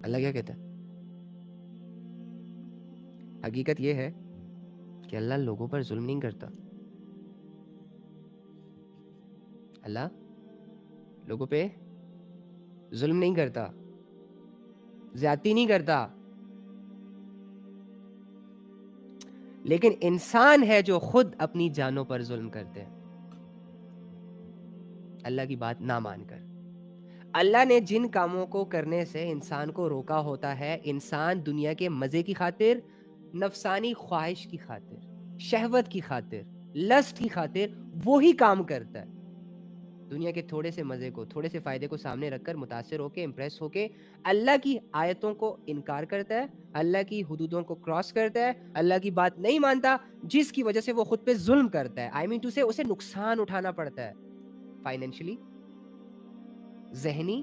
اللہ کیا کہتا ہے؟ حقیقت یہ ہے کہ اللہ لوگوں پر ظلم نہیں کرتا. اللہ لوگوں پہ ظلم نہیں کرتا، زیادتی نہیں کرتا. لیکن انسان ہے جو خود اپنی جانوں پر ظلم کرتے ہیں اللہ کی بات نہ مان کر. اللہ نے جن کاموں کو کرنے سے انسان کو روکا ہوتا ہے، انسان دنیا کے مزے کی خاطر، نفسانی خواہش کی خاطر، شہوت کی خاطر، لسٹ کی خاطر وہی کام کرتا ہے. دنیا کے تھوڑے سے مزے کو، تھوڑے سے فائدے کو سامنے رکھ کر متاثر ہو کے، امپریس ہو کے اللہ کی آیتوں کو انکار کرتا ہے، اللہ کی حدودوں کو کراس کرتا ہے، اللہ کی بات نہیں مانتا، جس کی وجہ سے وہ خود پہ ظلم کرتا ہے. آئی مین ٹو سے اسے نقصان اٹھانا پڑتا ہے، فائنینشلی، ذہنی،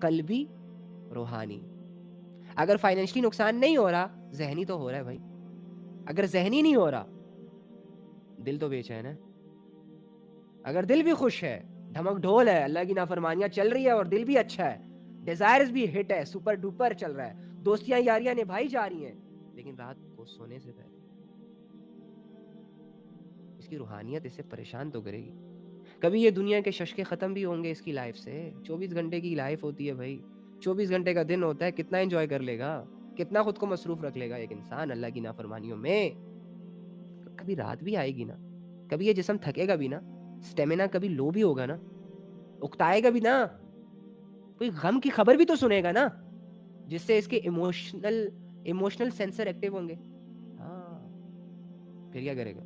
قلبی، روحانی. اگر فائنینشلی نقصان نہیں ہو رہا، ذہنی تو ہو رہا ہے بھائی. اگر ذہنی نہیں ہو رہا، دل تو بے چین ہے. اگر دل بھی خوش ہے، دھمک ڈھول ہے، اللہ کی نافرمانیاں چل رہی ہے اور دل بھی اچھا ہے، ڈیزائرز بھی ہٹ ہے، سپر ڈوپر چل رہا ہے، دوستیاں یاریاں نبھائی جا رہی ہیں، لیکن رات کو سونے سے پہلے اس کی روحانیت اسے پریشان تو کرے گی. کبھی یہ دنیا کے ششکے ختم بھی ہوں گے اس کی لائف سے. 24 گھنٹے کی لائف ہوتی ہے بھائی، 24 گھنٹے کا دن ہوتا ہے. کتنا انجوائے کر لے گا، کتنا خود کو مصروف رکھ لے گا ایک انسان اللہ کی نافرمانیوں میں. کبھی رات بھی آئے گی نا، کبھی یہ جسم تھکے گا بھی نا، سٹیمنا کبھی لو بھی ہوگا نا، اکتائے گا بھی نا، کوئی غم کی خبر بھی تو سنے گا نا، جس سے اس کے ایموشنل سینسر ایکٹیو ہوں گے. ہاں، پھر کیا کرے گا؟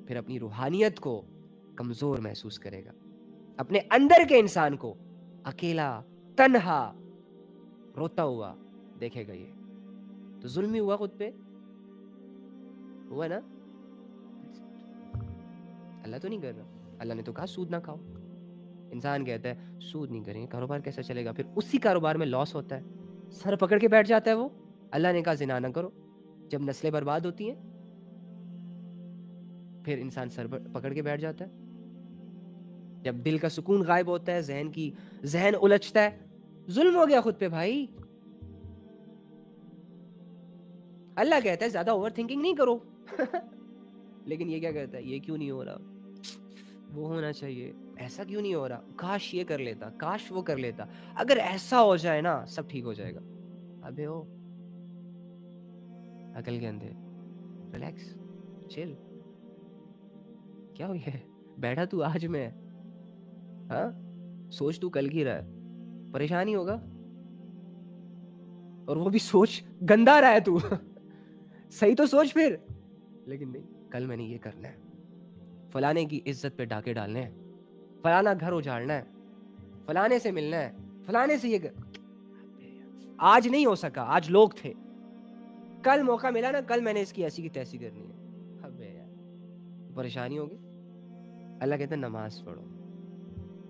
پھر اپنی روحانیت کو کمزور محسوس کرے گا، اپنے اندر کے انسان کو اکیلا، تنہا، روتا ہوا دیکھے گا. یہ تو ظلم ہی ہوا، خود پہ ہوا نا. اللہ تو نہیں کر رہا. اللہ نے تو کہا سود نہ کھاؤ. انسان کہتا ہے سود نہیں کریں گے، کاروبار کیسا چلے گا؟ پھر اسی کاروبار میں لاس ہوتا ہے، سر پکڑ کے بیٹھ جاتا ہے وہ. اللہ نے کہا زنا نہ کرو. جب نسلیں برباد ہوتی ہیں پھر انسان سر پکڑ کے بیٹھ جاتا ہے. جب دل کا سکون غائب ہوتا ہے، ذہن الجھتا ہے، ظلم ہو گیا خود پہ بھائی. اللہ کہتا ہے زیادہ اوور تھنکنگ نہیں کرو. لیکن یہ کیا کہتا ہے؟ یہ کیوں نہیں ہو رہا، وہ ہونا چاہیے، ایسا کیوں نہیں ہو رہا، کاش یہ کر لیتا، کاش وہ کر لیتا، اگر ایسا ہو جائے نا سب ٹھیک ہو جائے گا. ابے او عقل کے اندھے، ریلیکس، چل. کیا ہو گیا ہے؟ بیٹھا تو آج میں، ہاں سوچ تو کل کی رہا ہے، پریشانی ہوگا، اور وہ بھی سوچ گندا رہا ہے تو. صحیح تو سوچ پھر. لیکن نہیں، کل میں نے یہ کرنا ہے، فلانے کی عزت پہ ڈاکے ڈالنے ہیں، فلانا گھر اجاڑنا ہے، فلانے سے ملنا ہے، فلانے سے یہ آج نہیں ہو سکا، آج لوگ تھے، کل موقع ملا نا، کل میں نے اس کی ایسی کی تیسی کرنی ہے. ابے یار پریشانی ہوگی. اللہ کہتا ہے نماز پڑھو.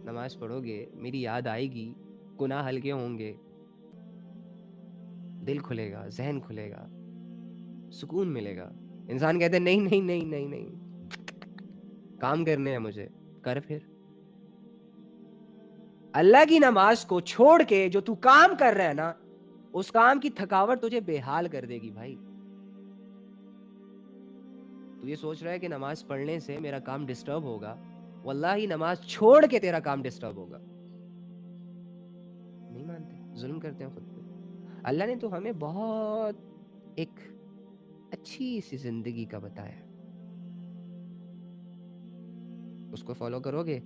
نماز پڑھو گے میری یاد آئے گی، گناہ ہلکے ہوں گے، دل کھلے گا، ذہن کھلے گا، سکون ملے گا. انسان کہتے ہیں نہیں نہیں نہیں نہیں نہیں، کام کرنے ہیں مجھے. کر پھر. اللہ کی نماز کو چھوڑ کے جو تو کام کر رہا ہے نا، اس کام کی تھکاوٹ تجھے بے حال کر دے گی بھائی. تو یہ سوچ رہا ہے کہ نماز پڑھنے سے میرا کام ڈسٹرب ہوگا، واللہ نماز چھوڑ کے تیرا کام ڈسٹرب ہوگا. نہیں مانتے، ظلم کرتے ہیں خود پہ. اللہ نے تو ہمیں بہت ایک اچھی سی زندگی کا بتایا، اس کو فالو کرو گے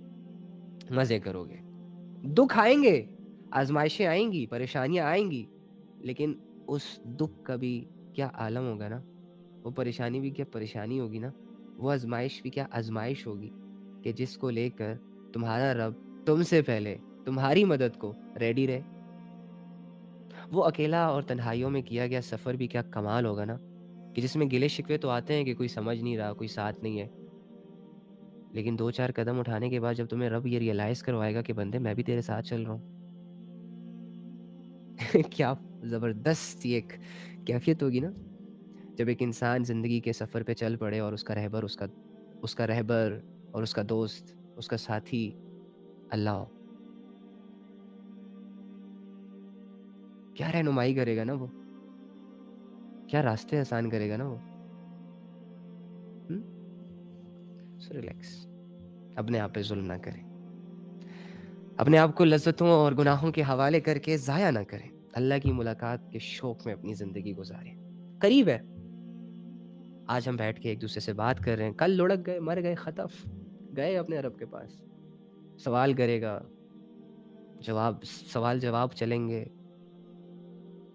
مزے کرو گے. دکھ آئیں گے، آزمائشیں آئیں گی، پریشانیاں آئیں گی، لیکن اس دکھ کا بھی کیا عالم ہوگا نا، وہ پریشانی بھی کیا پریشانی ہوگی نا، وہ آزمائش بھی کیا آزمائش ہوگی، کہ جس کو لے کر تمہارا رب تم سے پہلے تمہاری مدد کو ریڈی رہے. وہ اکیلا اور تنہائیوں میں کیا گیا سفر بھی کیا کمال ہوگا نا، کہ جس میں گلے شکوے تو آتے ہیں کہ کوئی سمجھ نہیں رہا، کوئی ساتھ نہیں ہے، لیکن 2-4 قدم اٹھانے کے بعد جب تمہیں رب یہ ریئلائز کروائے گا کہ بندے میں بھی تیرے ساتھ چل رہا ہوں. کیا زبردست ایک کیفیت ہوگی نا، جب ایک انسان زندگی کے سفر پہ چل پڑے اور اس کا رہبر اور اس کا دوست، اس کا ساتھی اللہ ہو. کیا رہنمائی کرے گا نا وہ، کیا راستے آسان کرے گا نا وہ. سو ریلیکس، اپنے آپ پہ ظلم نہ کریں، اپنے آپ کو لذتوں اور گناہوں کے حوالے کر کے ضائع نہ کریں. اللہ کی ملاقات کے شوق میں اپنی زندگی گزاریں. قریب ہے، آج ہم بیٹھ کے ایک دوسرے سے بات کر رہے ہیں، کل لڑک گئے، مر گئے، ختم، گئے اپنے رب کے پاس. سوال کرے گا، سوال جواب چلیں گے،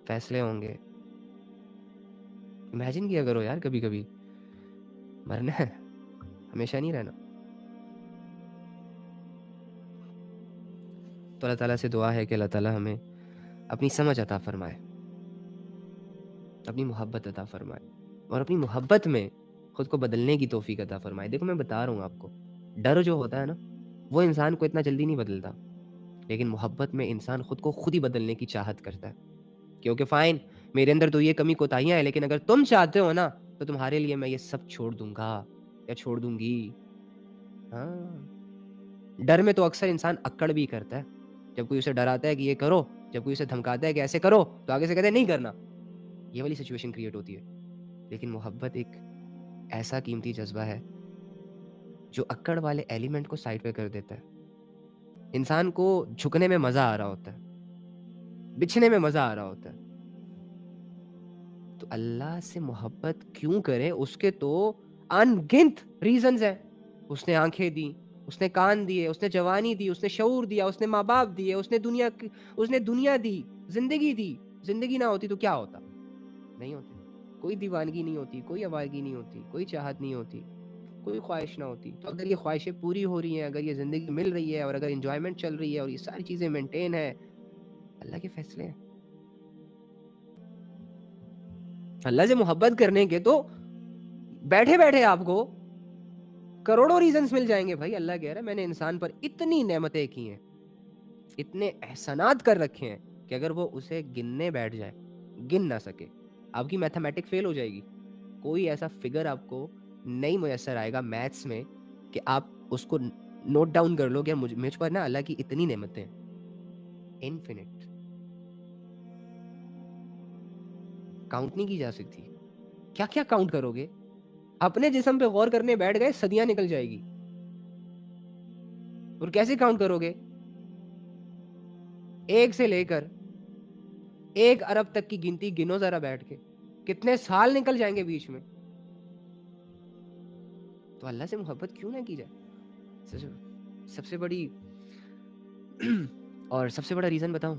فیصلے ہوں گے. امیجن کیا کرو یار، کبھی کبھی مرنا ہے، ہمیشہ نہیں رہنا. تو اللہ تعالیٰ سے دعا ہے کہ اللہ تعالیٰ ہمیں اپنی سمجھ عطا فرمائے، اپنی محبت عطا فرمائے، اور اپنی محبت میں خود کو بدلنے کی توفیق عطا فرمائے. دیکھو میں بتا رہا ہوں آپ کو، ڈر جو ہوتا ہے نا وہ انسان کو اتنا جلدی نہیں بدلتا، لیکن محبت میں انسان خود کو خود ہی بدلنے کی چاہت کرتا ہے. کیونکہ فائن، میرے اندر تو یہ کمی کوتاہیاں ہیں، لیکن اگر تم چاہتے ہو نا تو تمہارے لیے میں یہ سب چھوڑ دوں گا یا چھوڑ دوں گی. ہاں، ڈر میں تو اکثر انسان اکڑ بھی کرتا ہے. جب کوئی اسے ڈراتا ہے کہ یہ کرو، جب کوئی اسے دھمکاتا ہے کہ ایسے کرو، تو آگے سے کہتے ہیں نہیں کرنا. یہ والی سچویشن کریٹ ہوتی ہے. لیکن محبت ایک ایسا قیمتی جذبہ ہے جو اکڑ والے ایلیمنٹ کو سائڈ پہ کر دیتا ہے. انسان کو جھکنے میں مزہ آ رہا ہوتا ہے، بچھنے میں مزہ آ رہا ہوتا ہے. تو اللہ سے محبت کیوں کریں؟ اس کے تو ان گنت ریزنز ہیں. اس نے آنکھیں دی، اس نے کان دیے، اس نے جوانی دی، اس نے شعور دیا، اس نے ماں باپ دیے، اس نے دنیا دی، زندگی دی. زندگی نہ ہوتی تو کیا ہوتا؟ نہیں ہوتی. کوئی دیوانگی نہیں ہوتی، کوئی آوارگی نہیں ہوتی، کوئی چاہت نہیں ہوتی، کوئی خواہش نہ ہوتی. تو اگر یہ خواہشیں پوری ہو رہی ہیں، اگر یہ زندگی مل رہی ہے، اور اگر انجوائمنٹ چل رہی ہے، اور یہ ساری چیزیں مینٹین ہے، اللہ کے فیصلے ہیں. اللہ سے محبت کرنے کے تو بیٹھے بیٹھے آپ کو کروڑوں ریزنز مل جائیں گے. بھائی اللہ کہہ رہا ہے میں نے انسان پر اتنی نعمتیں کی ہیں، اتنے احسانات کر رکھے ہیں کہ اگر وہ اسے گننے بیٹھ جائے گن نہ سکے. آپ کی میتھمیٹک فیل ہو جائے گی. کوئی ایسا فگر آپ کو نہیں میسر آئے گا میتھس میں کہ آپ اس کو نوٹ ڈاؤن کر لو کہ مجھ پر نا اللہ کی اتنی نعمتیں ہیں، انفینٹ، کاؤنٹ نہیں کی جا سکتی. کیا کیا کاؤنٹ کرو گے؟ اپنے جسم پہ غور کرنے بیٹھ گئے، صدیاں نکل جائے گی. اور کیسے کاؤنٹ کرو گے؟ 1 سے لے کر 1 ارب تک کی گنتی گنو ذرا بیٹھ کے، کتنے سال نکل جائیں گے بیچ میں. تو اللہ سے محبت کیوں نہ کی جائے؟ سب سے بڑی اور سب سے بڑا ریزن بتاؤں،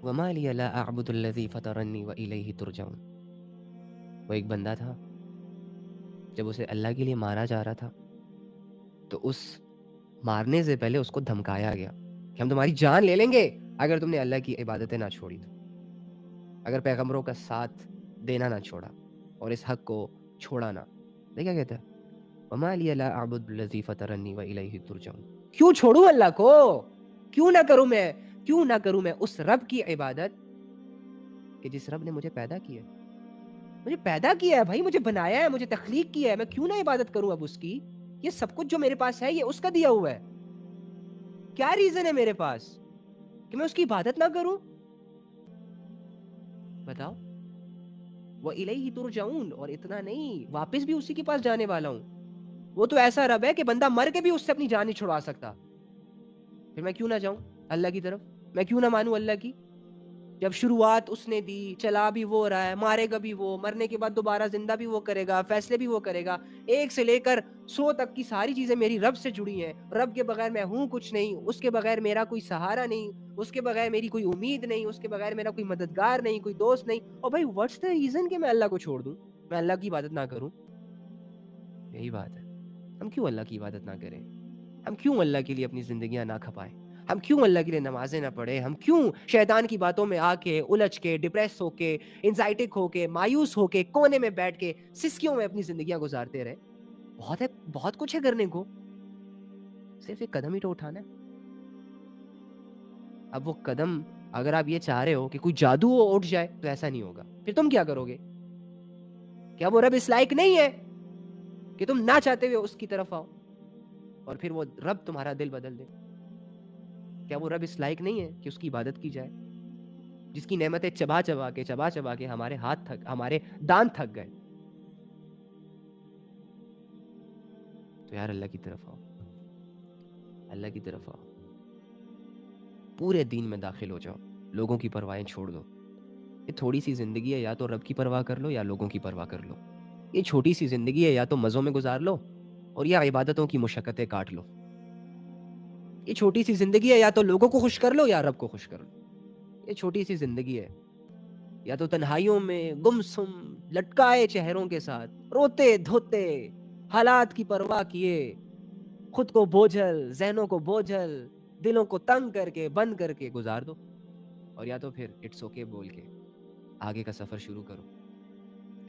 وَمَا لِيَ لَا أَعْبُدُ الَّذِي فَطَرَنِّي وَإِلَيْهِ تُرْجَعُونَ. وہ ایک بندہ تھا، جب اسے اللہ کے لیے مارا جا رہا تھا تو اس مارنے سے پہلے اس کو دھمکایا گیا کہ ہم تمہاری جان لے لیں گے اگر تم نے اللہ کی عبادتیں نہ چھوڑی تو، اگر پیغمبروں کا ساتھ دینا نہ چھوڑا اور اس حق کو چھوڑا نہ. دیکھا کہتا ہے وَمَا لِيَ لَا أَعْبُدُ الَّذِي فَطَرَنِّي وَإِلَيْهِ تُرْجَعُونَ. کیوں چھوڑوں اللہ کو؟ کیوں نہ کروں میں اس رب کی عبادت کہ جس رب نے مجھے پیدا کیا ہے. مجھے پیدا کیا ہے بھائی، مجھے بنایا ہے، مجھے تخلیق کیا ہے، میں کیوں نہ عبادت کروں اب اس کی؟ یہ سب کچھ جو میرے پاس ہے یہ اس کا دیا ہوا ہے. کیا ریزن ہے میرے پاس کہ میں اس کی عبادت نہ کروں؟ بتاؤ. وَإِلَيْهِ تُرْجَعُونَ. اور اتنا نہیں، واپس بھی اسی کے پاس جانے والا ہوں. وہ تو ایسا رب ہے کہ بندہ مر کے بھی اس سے اپنی جان نہیں چھڑوا سکتا. پھر میں کیوں نہ جاؤں اللہ کی طرف؟ میں کیوں نہ مانوں اللہ کی؟ جب شروعات اس نے دی، چلا بھی وہ رہا ہے، مارے گا بھی وہ، مرنے کے بعد دوبارہ زندہ بھی وہ کرے گا، فیصلے بھی وہ کرے گا. 1 سے لے کر 100 تک کی ساری چیزیں میری رب سے جڑی ہیں. رب کے بغیر میں ہوں کچھ نہیں، اس کے بغیر میرا کوئی سہارا نہیں، اس کے بغیر میری کوئی امید نہیں، اس کے بغیر میرا کوئی مددگار نہیں، کوئی دوست نہیں. اور بھائی واٹس دا ریزن کہ میں اللہ کو چھوڑ دوں، میں اللہ کی عبادت نہ کروں؟ یہی بات ہے. ہم کیوں اللہ کی عبادت نہ کریں؟ ہم کیوں اللہ کے لیے اپنی زندگیاں نہ کھپائیں؟ ہم کیوں اللہ کے لیے نمازیں نہ پڑھیں؟ ہم کیوں شیطان کی باتوں میں آ کے الجھ کے ڈپریس ہو کے انزائٹک ہو کے مایوس ہو کے کونے میں بیٹھ کے سسکیوں میں اپنی زندگیاں گزارتے رہے؟ بہت کچھ ہے کرنے کو، صرف ایک قدم ہی تو اٹھانا ہے. اب وہ قدم اگر آپ یہ چاہ رہے ہو کہ کوئی جادو اٹھ جائے تو ایسا نہیں ہوگا. پھر تم کیا کرو گے؟ کیا وہ رب اس لائق نہیں ہے کہ تم نہ چاہتے ہوئے اس کی طرف آؤ اور پھر وہ رب تمہارا دل بدل دے؟ کیا وہ رب اس لائق نہیں ہے کہ اس کی عبادت کی جائے، جس کی نعمتیں چبا چبا کے ہمارے ہاتھ تھک، ہمارے دان تھک گئے؟ تو یار اللہ کی طرف آؤ، اللہ کی طرف آؤ، پورے دین میں داخل ہو جاؤ، لوگوں کی پرواہیں چھوڑ دو۔ یہ تھوڑی سی زندگی ہے، یا تو رب کی پرواہ کر لو یا لوگوں کی پرواہ کر لو۔ یہ چھوٹی سی زندگی ہے، یا تو مزوں میں گزار لو اور یا عبادتوں کی مشقتیں کاٹ لو۔ یہ چھوٹی سی زندگی ہے، یا تو لوگوں کو خوش کر لو یا رب کو خوش کر لو۔ یہ چھوٹی سی زندگی ہے، یا تو تنہائیوں میں گمسم لٹکائے چہروں کے ساتھ روتے دھوتے حالات کی پرواہ کیے، خود کو بوجھل، ذہنوں کو بوجھل، دلوں کو تنگ کر کے بند کر کے گزار دو، اور یا تو پھر اٹس اوکے بول کے آگے کا سفر شروع کرو۔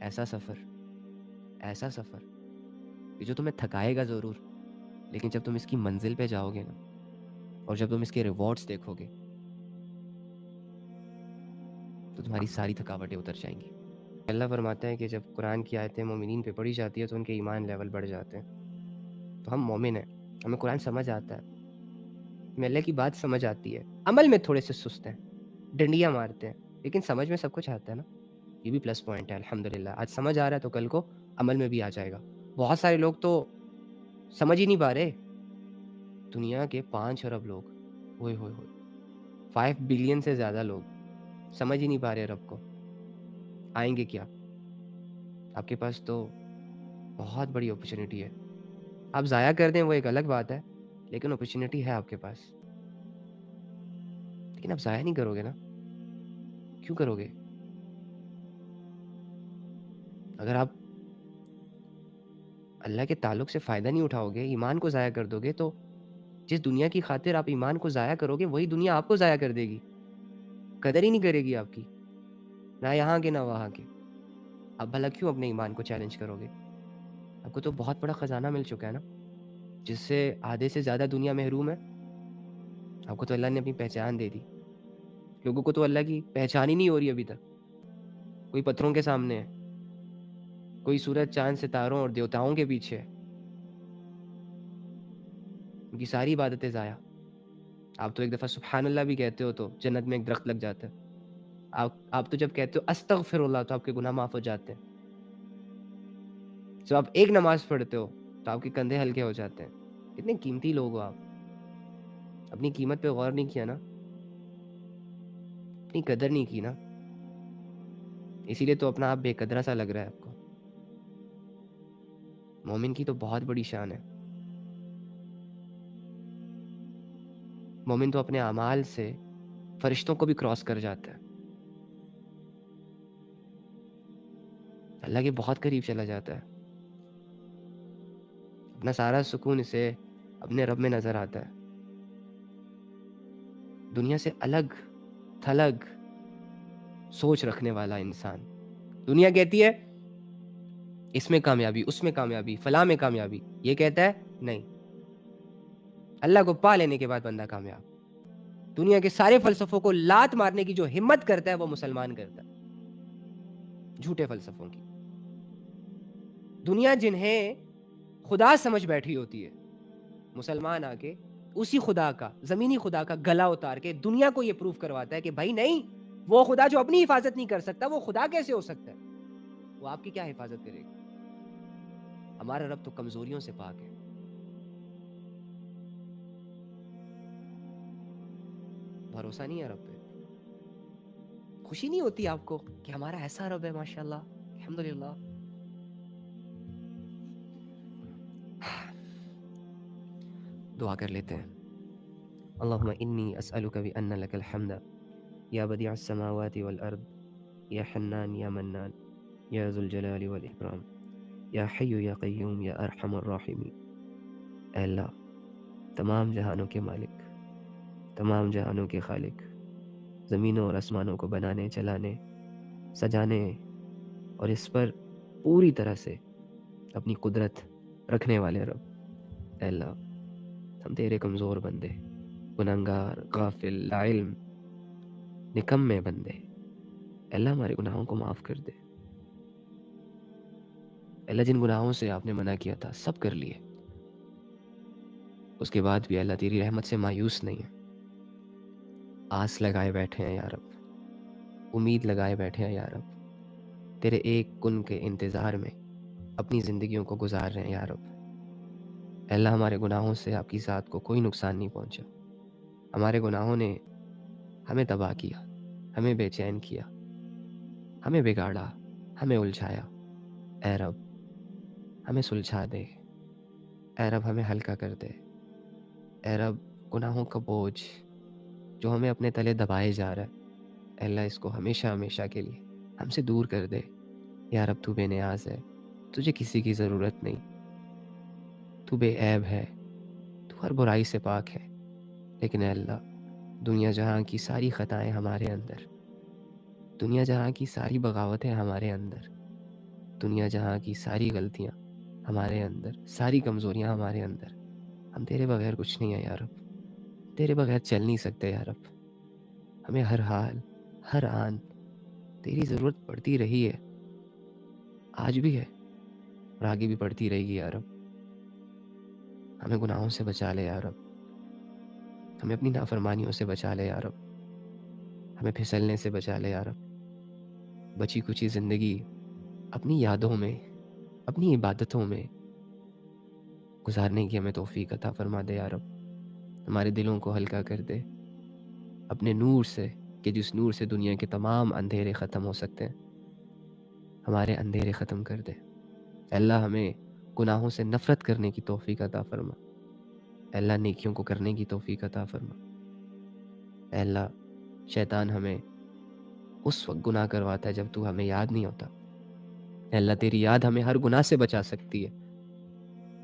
ایسا سفر کہ جو تمہیں تھکائے گا ضرور، لیکن جب تم اس کی منزل پہ جاؤ گے نا، اور جب تم اس کے ریوارڈز دیکھو گے، تو تمہاری ساری تھکاوٹیں اتر جائیں گی۔ اللہ فرماتا ہے کہ جب قرآن کی آیتیں مومنین پہ پڑھی جاتی ہے تو ان کے ایمان لیول بڑھ جاتے ہیں۔ تو ہم مومن ہیں، ہمیں قرآن سمجھ آتا ہے، ہمیں اللہ کی بات سمجھ آتی ہے، عمل میں تھوڑے سے سست ہیں، ڈنڈیاں مارتے ہیں، لیکن سمجھ میں سب کچھ آتا ہے نا۔ یہ بھی پلس پوائنٹ ہے الحمدللہ۔ آج سمجھ آ رہا ہے تو کل کو عمل میں بھی آ جائے گا۔ بہت سارے لوگ تو سمجھ ہی نہیں پا رہے، دنیا کے 5 ارب لوگ، ہوئے 5 بلین سے زیادہ لوگ سمجھ ہی نہیں پا رہے رب کو۔ آئیں گے کیا؟ آپ کے پاس تو بہت بڑی اپرچونٹی ہے، آپ ضائع کر دیں وہ ایک الگ بات ہے، لیکن اپرچونٹی ہے آپ کے پاس، لیکن آپ ضائع نہیں کرو گے نا۔ کیوں کرو گے؟ اگر آپ اللہ کے تعلق سے فائدہ نہیں اٹھاؤ گے، ایمان کو ضائع کر دو گے، تو جس دنیا کی خاطر آپ ایمان کو ضائع کرو گے وہی دنیا آپ کو ضائع کر دے گی، قدر ہی نہیں کرے گی آپ کی، نہ یہاں کے نہ وہاں کے۔ آپ بھلا کیوں اپنے ایمان کو چیلنج کرو گے؟ آپ کو تو بہت بڑا خزانہ مل چکا ہے نا، جس سے آدھے سے زیادہ دنیا محروم ہے۔ آپ کو تو اللہ نے اپنی پہچان دے دی، لوگوں کو تو اللہ کی پہچان ہی نہیں ہو رہی ابھی تک۔ کوئی پتھروں کے سامنے ہے، کوئی سورج چاند ستاروں اور دیوتاؤں کے پیچھے ہے، ان کی ساری عبادتیں ضائع۔ آپ تو ایک دفعہ سبحان اللہ بھی کہتے ہو تو جنت میں ایک درخت لگ جاتا ہے۔ آپ تو جب کہتے ہو استغفر اللہ تو آپ کے گناہ معاف ہو جاتے ہیں۔ جب آپ ایک نماز پڑھتے ہو تو آپ کے کندھے ہلکے ہو جاتے ہیں۔ کتنے قیمتی لوگ ہو آپ، اپنی قیمت پہ غور نہیں کیا نا، اپنی قدر نہیں کی نا، اسی لیے تو اپنا آپ بے قدرہ سا لگ رہا ہے آپ کو۔ مومن کی تو بہت بڑی شان ہے، مومن تو اپنے اعمال سے فرشتوں کو بھی کراس کر جاتا ہے، اللہ کے بہت قریب چلا جاتا ہے، اپنا سارا سکون اسے اپنے رب میں نظر آتا ہے۔ دنیا سے الگ تھلگ سوچ رکھنے والا انسان، دنیا کہتی ہے اس میں کامیابی، اس میں کامیابی، فلاں میں کامیابی، یہ کہتا ہے نہیں، اللہ کو پا لینے کے بعد بندہ کامیاب۔ دنیا کے سارے فلسفوں کو لات مارنے کی جو ہمت کرتا ہے وہ مسلمان کرتا ہے، جھوٹے فلسفوں کی۔ دنیا جنہیں خدا سمجھ بیٹھی ہوتی ہے، مسلمان آ کے اسی خدا کا، زمینی خدا کا گلا اتار کے دنیا کو یہ پروف کرواتا ہے کہ بھائی نہیں، وہ خدا جو اپنی حفاظت نہیں کر سکتا وہ خدا کیسے ہو سکتا ہے؟ وہ آپ کی کیا حفاظت کرے گا؟ ہمارا رب تو کمزوریوں سے پاک ہے۔ بھروسہ نہیں ہے رب پہ؟ خوشی نہیں ہوتی آپ کو کہ ہمارا ایسا رب ہے؟ ماشاءاللہ، الحمدللہ۔ دعا کر لیتے ہیں۔ اللہم انی اسألک بأن لک الحمد یا بدیع السماوات والارض یا حنان یا منان یا ذو الجلال والاکرام یا حی یا قیوم یا ارحم الراحمین۔ اے اللہ، تمام جہانوں کے مالک، تمام جہانوں کے خالق، زمینوں اور آسمانوں کو بنانے، چلانے، سجانے اور اس پر پوری طرح سے اپنی قدرت رکھنے والے رب، اے اللہ ہم تیرے کمزور بندے، گنہگار، غافل، لا علم، نکمے بندے، اے اللہ ہمارے گناہوں کو معاف کر دے۔ اے اللہ جن گناہوں سے آپ نے منع کیا تھا سب کر لیے، اس کے بعد بھی اللہ تیری رحمت سے مایوس نہیں ہے۔ آس لگائے بیٹھے ہیں یا رب، امید لگائے بیٹھے ہیں یا رب، تیرے ایک کن کے انتظار میں اپنی زندگیوں کو گزار رہے ہیں یا رب۔ اے اللہ ہمارے گناہوں سے آپ کی ذات کو کوئی نقصان نہیں پہنچا، ہمارے گناہوں نے ہمیں تباہ کیا، ہمیں بے چین کیا، ہمیں بگاڑا، ہمیں الجھایا۔ اے رب ہمیں سلجھا دے، اے رب ہمیں ہلکا کر دے، اے رب گناہوں کا بوجھ جو ہمیں اپنے تلے دبائے جا رہا ہے، اے اللہ اس کو ہمیشہ ہمیشہ کے لیے ہم سے دور کر دے۔ یا رب تو بے نیاز ہے، تجھے کسی کی ضرورت نہیں، تو بے عیب ہے، تو ہر برائی سے پاک ہے، لیکن اے اللہ دنیا جہاں کی ساری خطائیں ہمارے اندر، دنیا جہاں کی ساری بغاوتیں ہمارے اندر، دنیا جہاں کی ساری غلطیاں ہمارے اندر، ساری کمزوریاں ہمارے اندر، ہم تیرے بغیر کچھ نہیں ہیں یا رب، تیرے بغیر چل نہیں سکتے یا رب۔ ہمیں ہر حال ہر آن تیری ضرورت پڑتی رہی ہے، آج بھی ہے اور آگے بھی پڑتی رہے گی یا رب۔ ہمیں گناہوں سے بچا لے یا رب، ہمیں اپنی نافرمانیوں سے بچا لے یا رب، ہمیں پھسلنے سے بچا لے یا رب۔ بچی کچی زندگی اپنی یادوں میں، اپنی عبادتوں میں گزارنے کی ہمیں توفیق عطا فرما دے یا رب۔ ہمارے دلوں کو ہلکا کر دے اپنے نور سے، کہ جس نور سے دنیا کے تمام اندھیرے ختم ہو سکتے ہیں، ہمارے اندھیرے ختم کر دے۔ اے اللہ ہمیں گناہوں سے نفرت کرنے کی توفیق عطا فرما، اے اللہ نیکیوں کو کرنے کی توفیق عطا فرما۔ اے اللہ شیطان ہمیں اس وقت گناہ کرواتا ہے جب تو ہمیں یاد نہیں ہوتا، اے اللہ تیری یاد ہمیں ہر گناہ سے بچا سکتی ہے،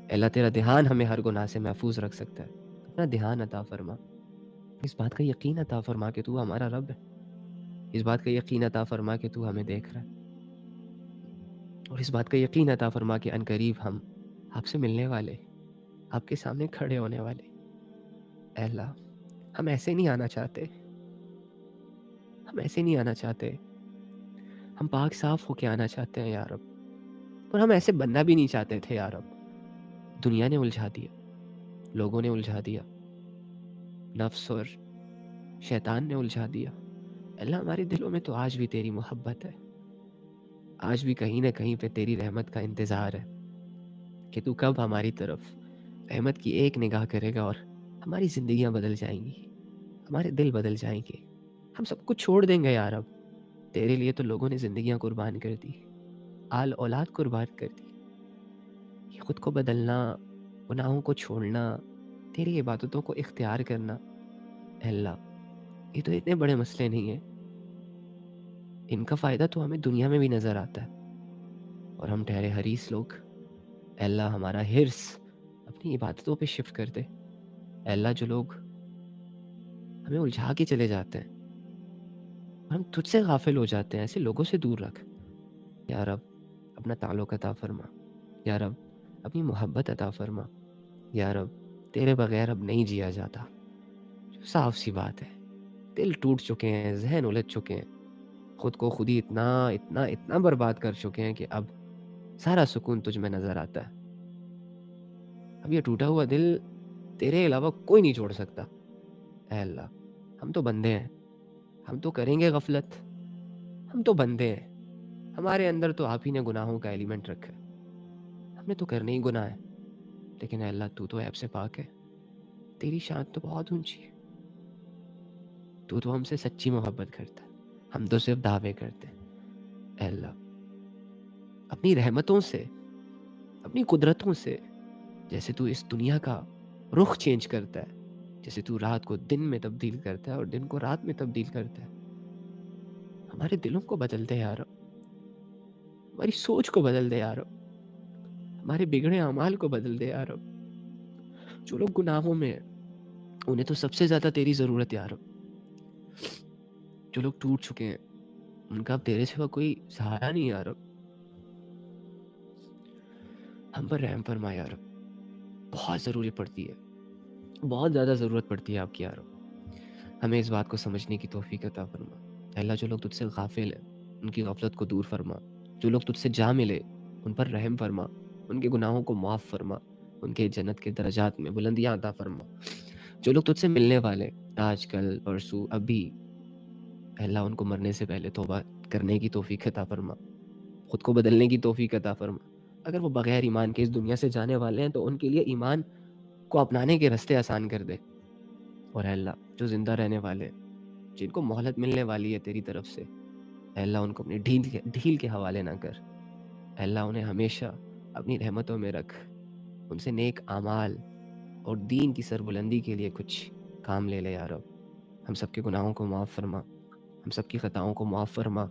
اے اللہ تیرا دھیان ہمیں ہر گناہ سے محفوظ رکھ سکتا ہے۔ اپنا دھیان عطا فرما، اس بات کا یقین عطا فرما کہ تو ہمارا رب ہے، اس بات کا یقین عطا فرما کہ تو ہمیں دیکھ رہا ہے، اور اس بات کا یقین عطا فرما کہ عنقریب ہم آپ سے ملنے والے، آپ کے سامنے کھڑے ہونے والے۔ اے اللہ ہم ایسے نہیں آنا چاہتے، ہم ایسے نہیں آنا چاہتے، ہم پاک صاف ہو کے آنا چاہتے ہیں یا رب، اور ہم ایسے بننا بھی نہیں چاہتے تھے یا رب۔ دنیا نے الجھا دیا، لوگوں نے الجھا دیا، نفس اور شیطان نے الجھا دیا۔ اللہ ہمارے دلوں میں تو آج بھی تیری محبت ہے، آج بھی کہیں نہ کہیں پہ تیری رحمت کا انتظار ہے کہ تو کب ہماری طرف رحمت کی ایک نگاہ کرے گا اور ہماری زندگیاں بدل جائیں گی، ہمارے دل بدل جائیں گے، ہم سب کچھ چھوڑ دیں گے یا رب۔ تیرے لیے تو لوگوں نے زندگیاں قربان کر دی، آل اولاد قربان کر دی۔ یہ خود کو بدلنا، گناہوں کو چھوڑنا، تیری عبادتوں کو اختیار کرنا، اے اللہ یہ تو اتنے بڑے مسئلے نہیں ہیں، ان کا فائدہ تو ہمیں دنیا میں بھی نظر آتا ہے، اور ہم ٹھہرے حریص لوگ۔ اے اللہ ہمارا حرص اپنی عبادتوں پہ شفٹ کر دے۔ اے اللہ جو لوگ ہمیں الجھا کے چلے جاتے ہیں اور ہم تجھ سے غافل ہو جاتے ہیں، ایسے لوگوں سے دور رکھ یا رب۔ اپنا تعلق عطا فرما یا رب، اپنی محبت عطا فرما یا رب۔ تیرے بغیر اب نہیں جیا جاتا، صاف سی بات ہے، دل ٹوٹ چکے ہیں، ذہن الجھ چکے ہیں، خود کو خود ہی اتنا اتنا اتنا برباد کر چکے ہیں کہ اب سارا سکون تجھ میں نظر آتا ہے۔ اب یہ ٹوٹا ہوا دل تیرے علاوہ کوئی نہیں چھوڑ سکتا۔ اے اللہ ہم تو بندے ہیں، ہم تو کریں گے غفلت، ہم تو بندے ہیں، ہمارے اندر تو آپ ہی نے گناہوں کا ایلیمنٹ رکھا ہے، ہم نے تو کرنے ہی گناہ ہے، لیکن اے اللہ تو عیب سے پاک ہے، تیری شان تو بہت اونچی ہے، تو ہم سے سچی محبت کرتا ہے، ہم تو صرف دعوے کرتے ہیں۔ اے اللہ اپنی رحمتوں سے، اپنی قدرتوں سے، جیسے تو اس دنیا کا رخ چینج کرتا ہے، جیسے تو رات کو دن میں تبدیل کرتا ہے اور دن کو رات میں تبدیل کرتا ہے، ہمارے دلوں کو بدل دے یا رب، ہماری سوچ کو بدل دے یا رب، ہمارے بگڑے اعمال کو بدل دے یا رب۔ جو لوگ گناہوں میں ہیں انہیں تو سب سے زیادہ تیری ضرورت ہے یا رب۔ جو لوگ ٹوٹ چکے ہیں ان کا اب تیرے سوا کوئی سہارا نہیں یا رب، ہم پر رحم فرما یا رب۔ بہت ضروری پڑتی ہے، بہت زیادہ ضرورت پڑتی ہے آپ کی یا رب، ہمیں اس بات کو سمجھنے کی توفیق عطا فرما۔ اے اللہ جو لوگ تجھ سے غافل ہیں ان کی غفلت کو دور فرما، جو لوگ تجھ سے جا ملے ان پر رحم فرما، ان کے گناہوں کو معاف فرما، ان کے جنت کے درجات میں بلندیاں عطا فرما۔ جو لوگ تجھ سے ملنے والے آج کل پرسوں ابھی، اے اللہ ان کو مرنے سے پہلے توبہ کرنے کی توفیق عطا فرما، خود کو بدلنے کی توفیق عطا فرما۔ اگر وہ بغیر ایمان کے اس دنیا سے جانے والے ہیں تو ان کے لیے ایمان کو اپنانے کے راستے آسان کر دے۔ اور اے اللہ جو زندہ رہنے والے ہیں، جن کو مہلت ملنے والی ہے تیری طرف سے، اے اللہ ان کو اپنی ڈھیل کے حوالے نہ کر، اے اللہ انہیں ہمیشہ اپنی رحمتوں میں رکھ، ان سے نیک اعمال اور دین کی سربلندی کے لیے کچھ کام لے لے یا رب۔ ہم سب کے گناہوں کو معاف فرما، ہم سب کی خطاؤں کو معاف فرما،